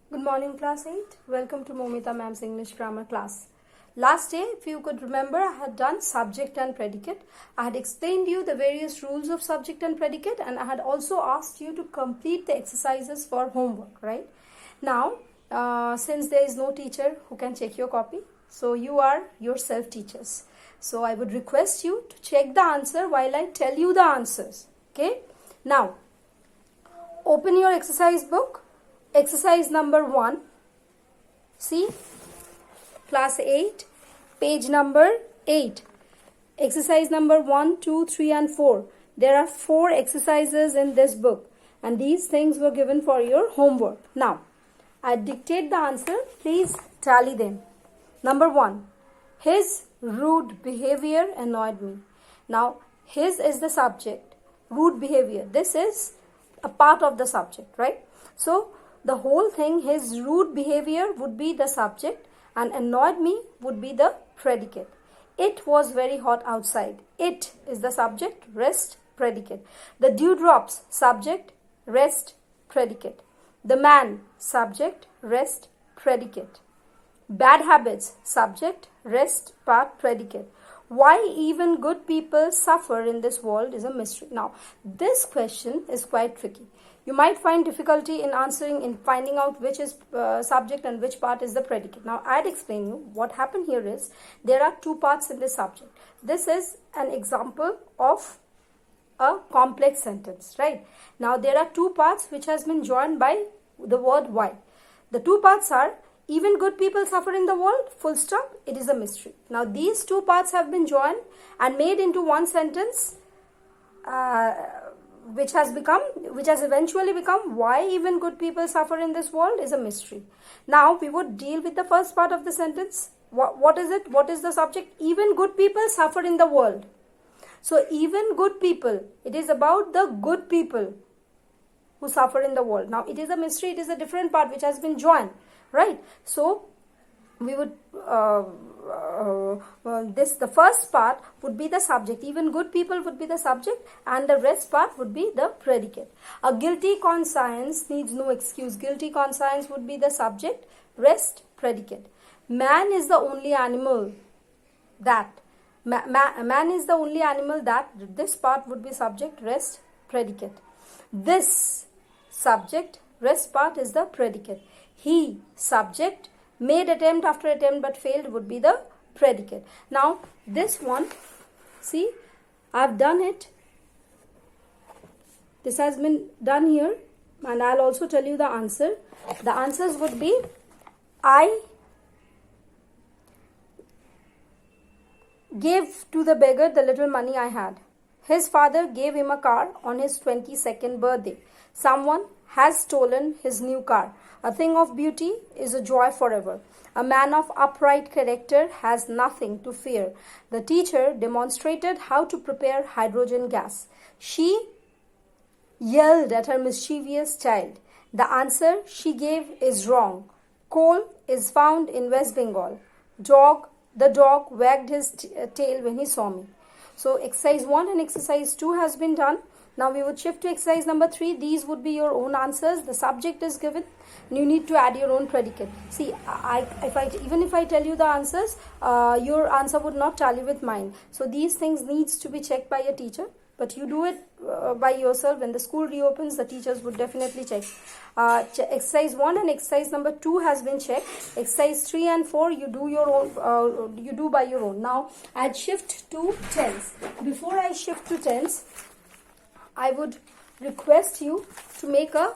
Good morning, class 8. Welcome to Momita ma'am's English grammar class. Last day, if you could remember, I had done subject and predicate. I had explained you the various rules of subject and predicate, and I had also asked you to complete the exercises for homework, right? Now, since there is no teacher who can check your copy, so you are yourself teachers. So I would request you to check the answer while I tell you the answers. Okay? Now, open your exercise book. Exercise number 1. See? Class 8. Page number 8. Exercise number 1, 2, 3 and 4. There are 4 exercises in this book. And these things were given for your homework. Now, I dictate the answer. Please tally them. Number 1. His rude behavior annoyed me. Now, his is the subject. Rude behavior. This is a part of the subject, right? So, the whole thing, his rude behavior would be the subject and annoyed me would be the predicate. It was very hot outside. It is the subject, rest, predicate. The dewdrops, subject, rest, predicate. The man, subject, rest, predicate. Bad habits, subject, rest, part, predicate. Why even good people suffer in this world is a mystery. Now, this question is quite tricky. You might find difficulty in answering, in finding out which is subject and which part is the predicate. Now, I'd explain you what happened here is there are 2 parts in this subject. This is an example of a complex sentence, right? Now, there are 2 parts which has been joined by the word why. The 2 parts are even good people suffer in the world, full stop, it is a mystery. Now, these 2 parts have been joined and made into one sentence which has eventually become why even good people suffer in this world is a mystery. Now, we would deal with the first part of the sentence. What is it? What is the subject? Even good people suffer in the world. So, even good people, it is about the good people who suffer in the world. Now, it is a mystery, it is a different part which has been joined, right? So, we would the first part would be the subject. Even good people would be the subject and the rest part would be the predicate. A guilty conscience needs no excuse. Guilty conscience would be the subject, rest, predicate. Man is the only animal that man is the only animal that this part would be subject, rest, predicate. This subject, rest part is the predicate. He, subject, made attempt after attempt but failed would be the predicate. Now, this one, see, I've done it. This has been done here and I'll also tell you the answer. The answers would be, I gave to the beggar the little money I had. His father gave him a car on his 22nd birthday. Someone has stolen his new car. A thing of beauty is a joy forever. A man of upright character has nothing to fear. The teacher demonstrated how to prepare hydrogen gas. She yelled at her mischievous child. The answer she gave is wrong. Coal is found in West Bengal. The dog wagged his tail when he saw me. So exercise 1 and exercise 2 has been done. Now we would shift to exercise number 3. These would be your own answers. The subject is given. You need to add your own predicate. See, even if I tell you the answers, your answer would not tally with mine. So these things needs to be checked by a teacher. But you do it by yourself. When the school reopens, the teachers would definitely check. Exercise 1 and exercise number 2 has been checked. Exercise 3 and 4 you do your own. You do by your own. Now I'd shift to tense. Before I shift to tense, I would request you to make a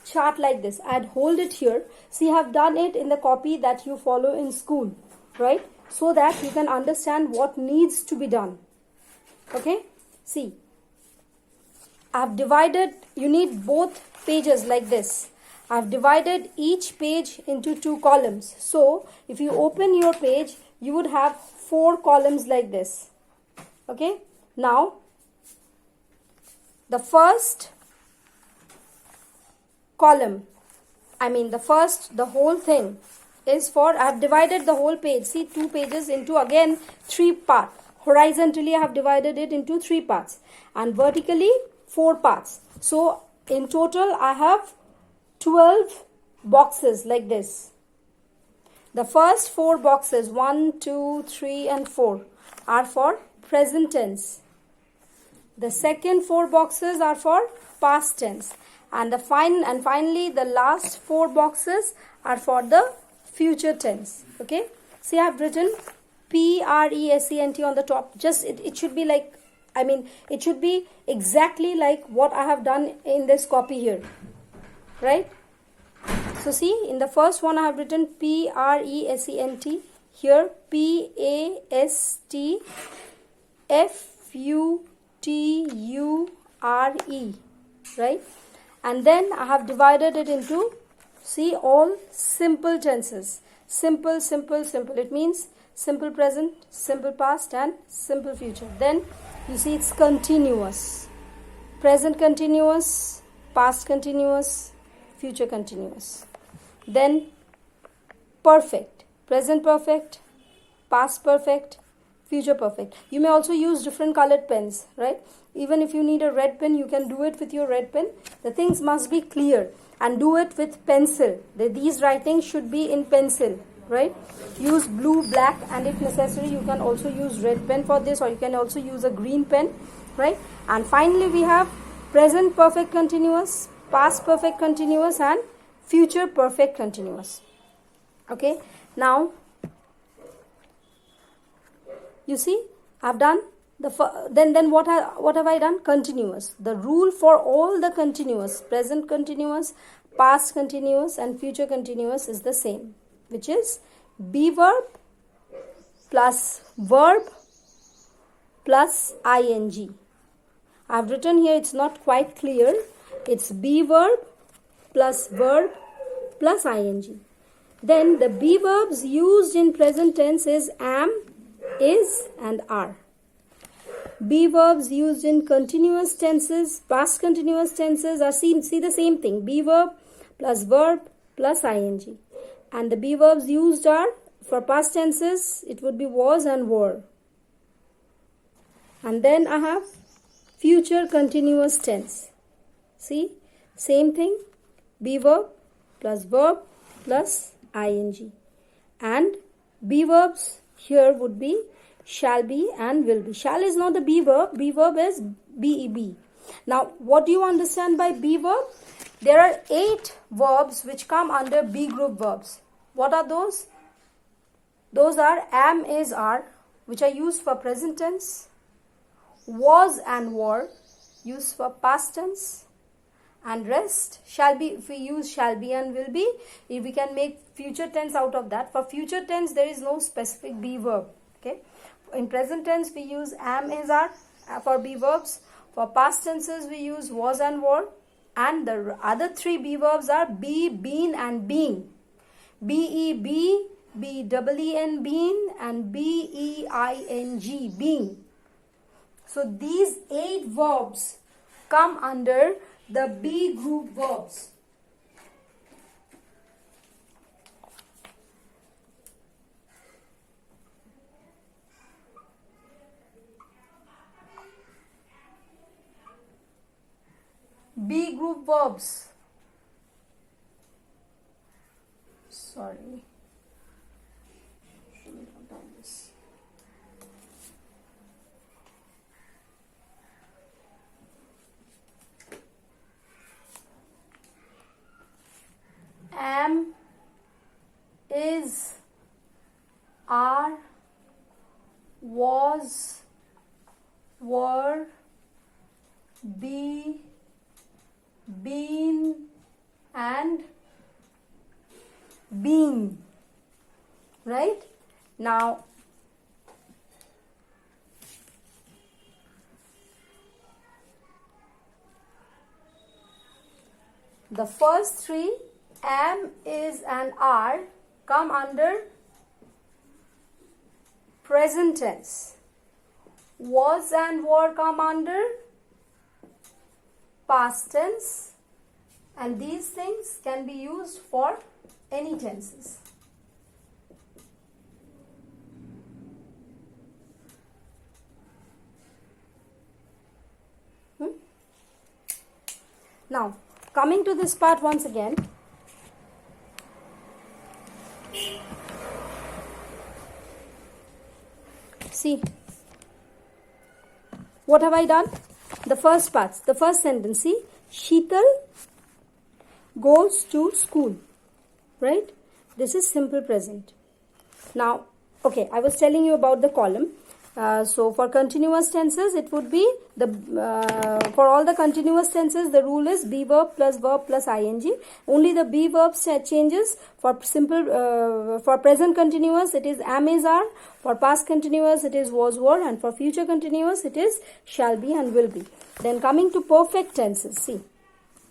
chart like this. I'd hold it here. See, I have done it in the copy that you follow in school, right? So that you can understand what needs to be done. Okay? See, I've divided, you need both pages like this. I've divided each page into 2 columns. So, if you open your page, you would have 4 columns like this. Okay? Now, the first column, the whole thing is for, I have divided the whole page. See, 2 pages into again 3 parts. Horizontally, I have divided it into 3 parts and vertically 4 parts. So, in total, I have 12 boxes like this. The first 4 boxes, 1, 2, 3 and 4, are for present tense. The second 4 boxes are for past tense. And finally the last 4 boxes are for the future tense. Okay. See, I have written present on the top. Just it should be like, it should be exactly like what I have done in this copy here. Right? So see, in the first one I have written present. Here pastfuture. Right? And then I have divided it into, see, all simple tenses. Simple, simple, simple. It means simple present, simple past and simple future. Then you see it's continuous. Present continuous, past continuous, future continuous. Then perfect. Present perfect, past perfect, future perfect. You may also use different colored pens, right? Even if you need a red pen, you can do it with your red pen. The things must be clear, and do it with pencil. These writings should be in pencil, right? Use blue, black, and if necessary you can also use red pen for this, or you can also use a green pen, right? And finally we have present perfect continuous, past perfect continuous and future perfect continuous. Okay, now you see I've done then what have I done? Continuous. The rule for all the continuous, present continuous, past continuous and future continuous is the same, which is be verb plus verb plus ing. I've written here, it's not quite clear. It's be verb plus verb plus ing. Then the be verbs used in present tense is am, is and are. Be verbs used in continuous tenses, past continuous tenses are see the same thing. Be verb plus verb plus ing. And the be verbs used are, for past tenses, it would be was and were. And then I have future continuous tense. See, same thing. Be verb plus verb plus ing. And be verbs here would be shall be and will be. Shall is not the be verb. Be verb is be. Now, what do you understand by be verb? There are 8 verbs which come under be group verbs. What are those? Those are am, is, are, which are used for present tense. Was and were, used for past tense. And rest, shall be, if we use shall be and will be, if we can make future tense out of that. For future tense, there is no specific be verb. Okay. In present tense, we use am, is, are for be verbs. For past tenses, we use was and were. And the other 3 be verbs are be, been and being. B-E-B, B-E-E-N, been, and B-E-I-N-G, being. So these 8 verbs come under the be group verbs. Be group verbs. Sorry. Should have done this. Am, is, are, was, were, be, been and being. Right? Now, the first 3, am, is and are, come under present tense. Was and were come under past tense, and these things can be used for any tenses. Now, coming to this part once again, See, what have I done? The first parts, the first sentence, see, Sheetal goes to school, right? This is simple present. Now, okay, I was telling you about the column. So for continuous tenses, it would be for all the continuous tenses, the rule is be verb plus ing. Only the be verb changes. For simple, for present continuous, it is am, is, are. For past continuous, it is was, were, and for future continuous, it is shall be and will be. Then coming to perfect tenses, see,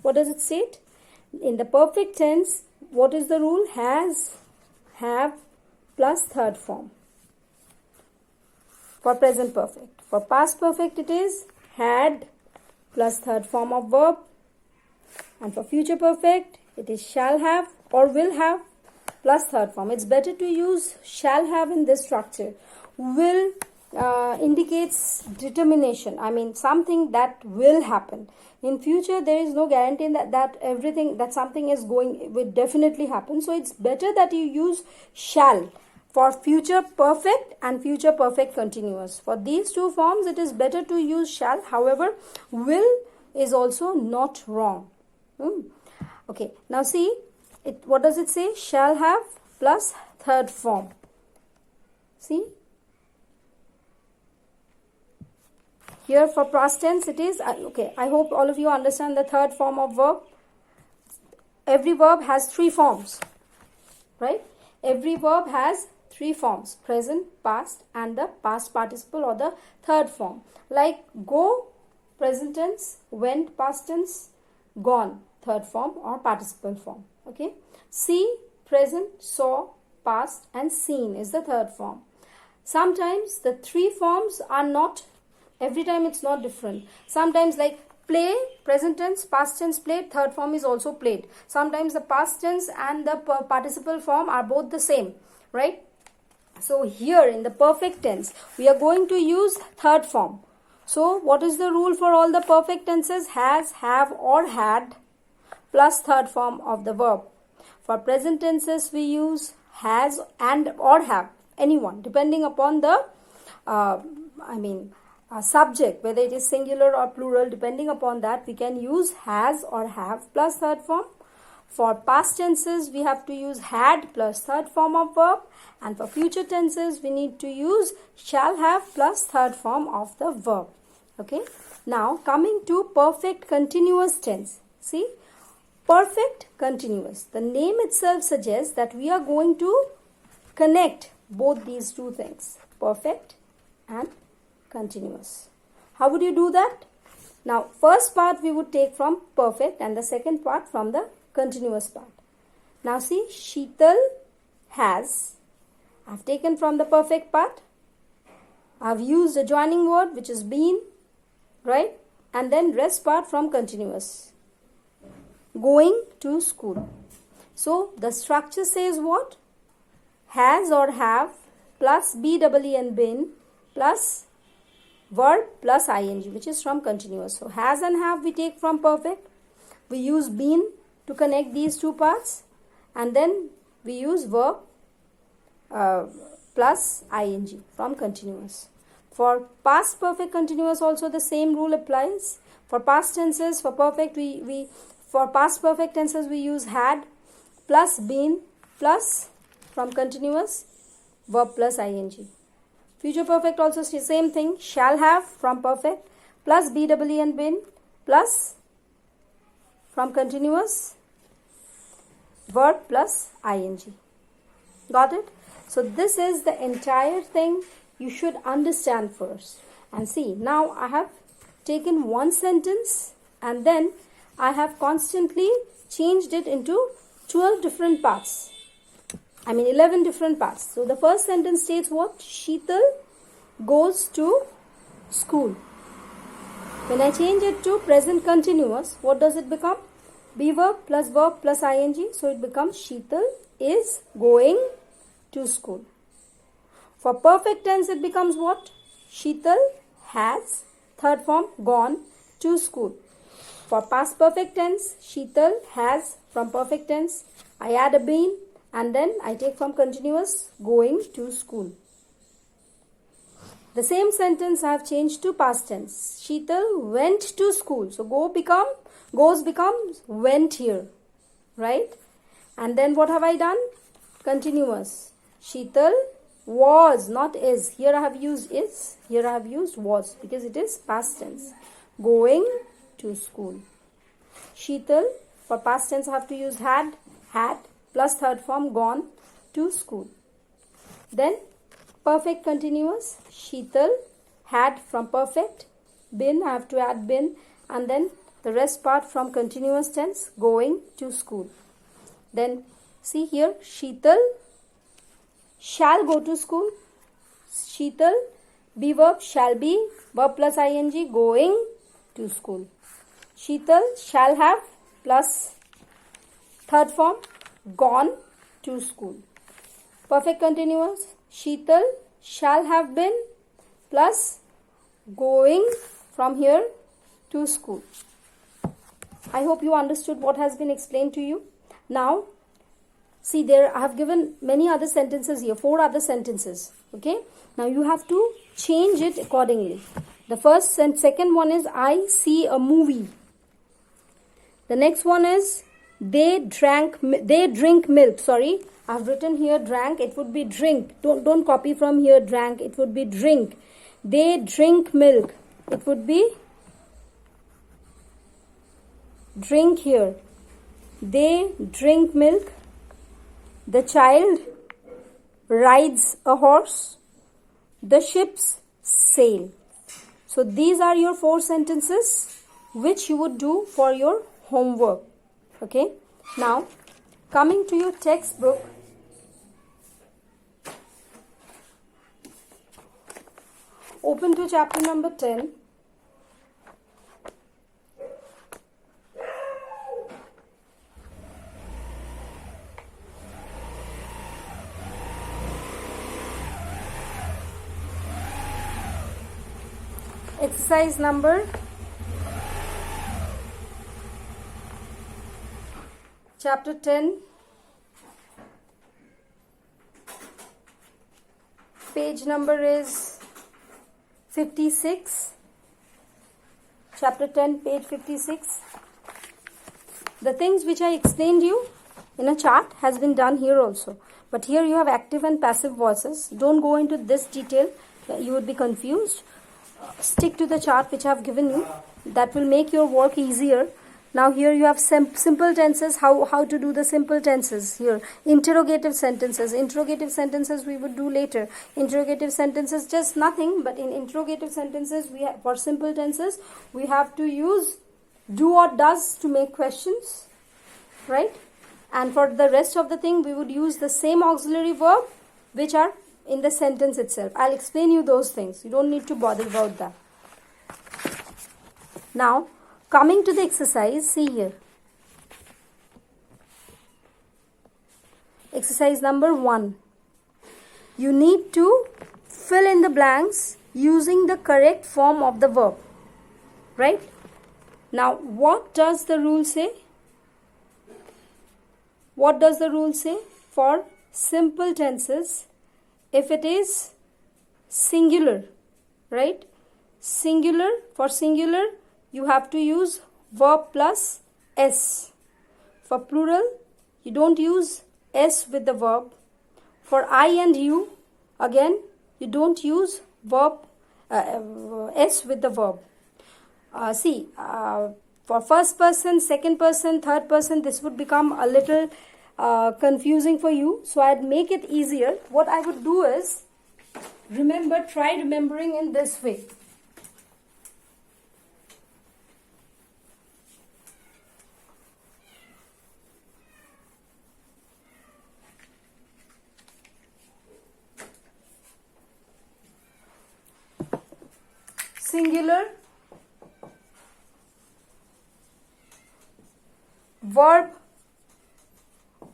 what does it state? In the perfect tense, what is the rule? Has, have, plus third form. For present perfect. For past perfect, it is had plus third form of verb. And for future perfect, it is shall have or will have plus third form. It's better to use shall have in this structure. Will indicates determination. I mean, something that will happen. In future, there is no guarantee that something is will definitely happen. So it's better that you use shall for future perfect and future perfect continuous. For these two forms, it is better to use shall. However, will is also not wrong. Okay, now see, what does it say? Shall have plus third form. See? Here for past tense, it is, okay, I hope all of you understand the third form of verb. Every verb has three forms, right? Every verb has three forms, present, past, and the past participle or the third form. Like go, present tense, went, past tense, gone, third form or participle form. Okay. See, present, saw, past, and seen is the third form. Sometimes the three forms are not, every time it's not different. Sometimes like play, present tense, past tense played, third form is also played. Sometimes the past tense and the participle form are both the same, right? So here in the perfect tense, we are going to use third form. So what is the rule for all the perfect tenses? Has, have, or had plus third form of the verb. For present tenses, we use has and or have, anyone, depending upon the, subject, whether it is singular or plural, depending upon that, we can use has or have plus third form. For past tenses, we have to use had plus third form of verb. And for future tenses, we need to use shall have plus third form of the verb. Okay. Now, coming to perfect continuous tense. See, perfect continuous. The name itself suggests that we are going to connect both these two things, perfect and continuous. How would you do that? Now, first part we would take from perfect and the second part from the continuous part. Now see, Sheetal has, I've taken from the perfect part. I've used a joining word which is been, right? And then rest part from continuous. Going to school. So the structure says what? Has or have plus BEEN been plus verb plus ing, which is from continuous. So has and have we take from perfect. We use been to connect these two parts, and then we use verb plus ing from continuous. For past perfect continuous also the same rule applies. For past tenses, for perfect for past perfect tenses we use had plus been plus from continuous verb plus ing. Future perfect also same thing, shall have from perfect plus BEEN been plus from continuous verb plus ing. Got it? So this is the entire thing you should understand first. And see, now I have taken one sentence and then I have constantly changed it into 12 different parts. 11 different parts. So the first sentence states what? Sheetal goes to school. When I change it to present continuous, what does it become? Be verb plus ing. So it becomes Sheetal is going to school. For perfect tense, it becomes what? Sheetal has, third form, gone to school. For past perfect tense, Sheetal has from perfect tense. I add a been and then I take from continuous going to school. The same sentence I have changed to past tense. Sheetal went to school. So goes becomes went here. Right? And then what have I done? Continuous. Sheetal was, not is. Here I have used is. Here I have used was because it is past tense. Going to school. Sheetal, for past tense I have to use had plus third form gone to school. Then perfect continuous. Sheetal had from perfect. Been, I have to add been, and then the rest part from continuous tense, going to school. Then see here, Sheetal shall go to school. Sheetal, be verb, shall be, verb plus ing, going to school. Sheetal shall have plus third form, gone to school. Perfect continuous. Sheetal shall have been plus going from here to school. I hope you understood what has been explained to you. Now, see there I have given many other sentences here, 4 other sentences. Okay. Now you have to change it accordingly. The first and second one is I see a movie. The next one is they drink milk. Sorry, I have written here drank. It would be drink. Don't copy from here drank. It would be drink. They drink milk. It would be drink here. They drink milk. The child rides a horse. The ships sail. So these are your 4 sentences which you would do for your homework. Okay. Now coming to your textbook. Open to chapter number 10. Exercise number chapter 10, page number is 56. Chapter 10, page 56. The things which I explained you in a chart has been done here also. But here you have active and passive voices. Don't go into this detail. You would be confused. Stick to the chart which I have given you. That will make your work easier. Now here you have simple tenses. How to do the simple tenses here. Interrogative sentences. Interrogative sentences we would do later. Interrogative sentences just nothing. But in interrogative sentences, for simple tenses, we have to use do or does to make questions. Right? And for the rest of the thing, we would use the same auxiliary verb which are in the sentence itself. I'll explain you those things. You don't need to bother about that. Now, coming to the exercise, see here. Exercise number 1. You need to fill in the blanks using the correct form of the verb. Right? Now, what does the rule say? What does the rule say? For simple tenses, if it is singular, right? Singular, for singular, you have to use verb plus s. For plural, you don't use s with the verb. For I and you, again, you don't use verb s with the verb. For first person, second person, third person, this would become a little confusing for you. So I'd make it easier. What I would do is, try remembering in this way. Singular, verb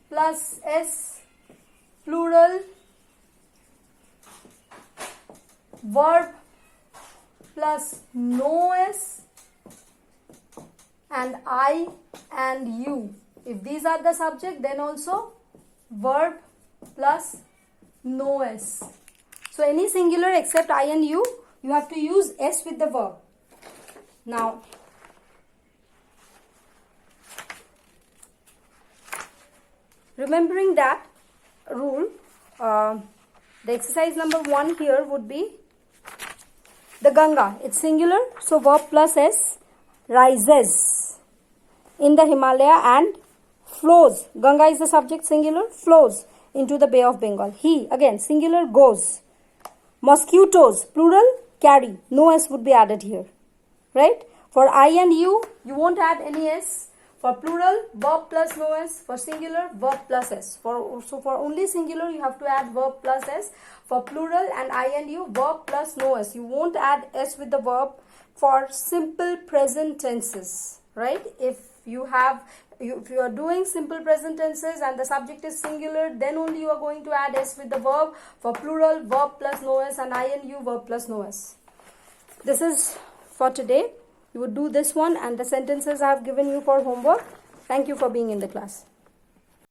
plus s, plural, verb plus no s, and I and you. If these are the subject, then also verb plus no s. So So any singular except I and you have to use S with the verb. Now, remembering that rule, the exercise number 1 here would be the Ganga. It's singular, so verb plus S, rises in the Himalaya and flows. Ganga is the subject, singular, flows into the Bay of Bengal. He, again, singular, goes. Mosquitoes, plural, carry. No S would be added here. Right? For I and you won't add any S. For plural, verb plus no S. For singular, verb plus S. So for only singular, you have to add verb plus S. For plural and I and you, verb plus no S. You won't add S with the verb for simple present tenses. Right? If you are doing simple present tenses and the subject is singular, then only you are going to add S with the verb. For plural, verb plus no S, and I and you, verb plus no S. This is for today. You would do this one and the sentences I have given you for homework. Thank you for being in the class.